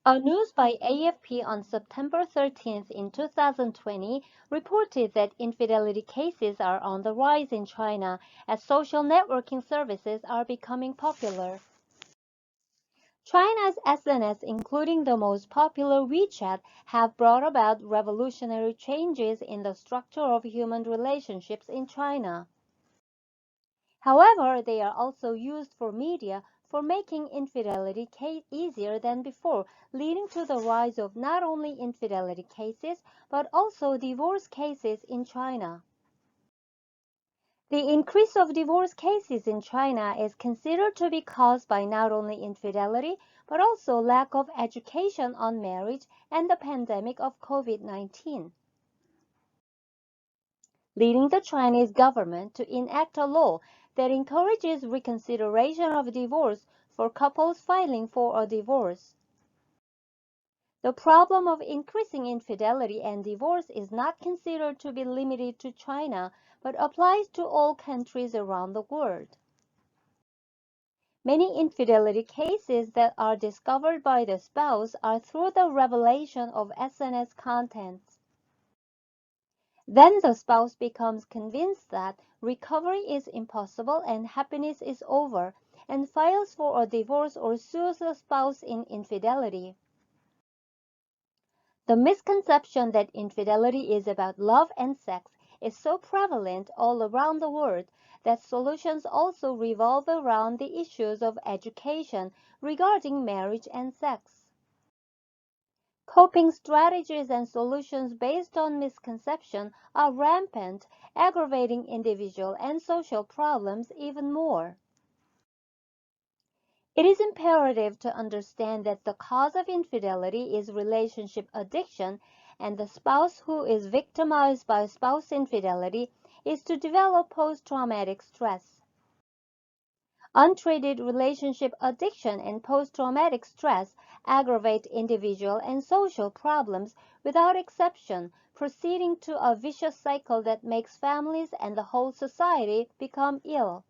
A news by AFP on September 13th in 2020 reported that infidelity cases are on the rise in China as social networking services are becoming popular. China's SNS, including the most popular WeChat, have brought about revolutionary changes in the structure of human relationships in China. However, they are also used for media for making infidelity easier than before, leading to the rise of not only infidelity cases, but also divorce cases in China. The increase of divorce cases in China is considered to be caused by not only infidelity, but also lack of education on marriage and the pandemic of COVID-19, leading the Chinese government to enact a law that encourages reconsideration of divorce for couples filing for a divorce. The problem of increasing infidelity and divorce is not considered to be limited to China, but applies to all countries around the world. Many infidelity cases that are discovered by the spouse are through the revelation of SNS contents. Then the spouse becomes convinced that recovery is impossible and happiness is over, and files for a divorce or sues the spouse in infidelity. The misconception that infidelity is about love and sex is so prevalent all around the world that solutions also revolve around the issues of education regarding marriage and sex. Coping strategies and solutions based on misconception are rampant, aggravating individual and social problems even more. It is imperative to understand that the cause of infidelity is relationship addiction, and the spouse who is victimized by spouse infidelity is to develop post-traumatic stress. Untreated relationship addiction and post-traumatic stress aggravate individual and social problems without exception, proceeding to a vicious cycle that makes families and the whole society become ill.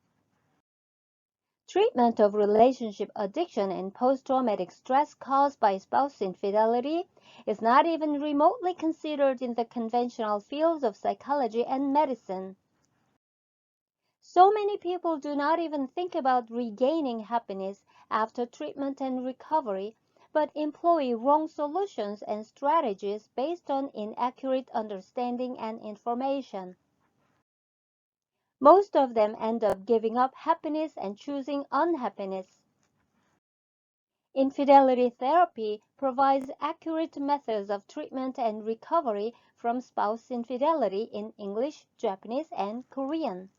Treatment of relationship addiction and post-traumatic stress caused by spouse infidelity is not even remotely considered in the conventional fields of psychology and medicine. So many people do not even think about regaining happiness after treatment and recovery, but employ wrong solutions and strategies based on inaccurate understanding and information. Most of them end up giving up happiness and choosing unhappiness. Infidelity therapy provides accurate methods of treatment and recovery from spouse infidelity in English, Japanese, and Korean.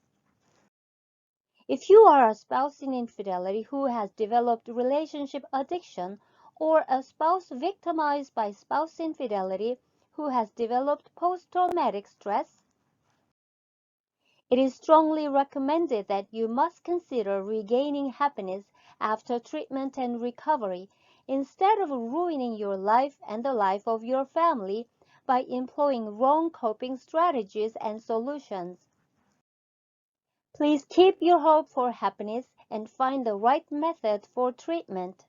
If you are a spouse in infidelity who has developed relationship addiction, or a spouse victimized by spouse infidelity who has developed post-traumatic stress, it is strongly recommended that you must consider regaining happiness after treatment and recovery instead of ruining your life and the life of your family by employing wrong coping strategies and solutions. Please keep your hope for happiness and find the right method for treatment.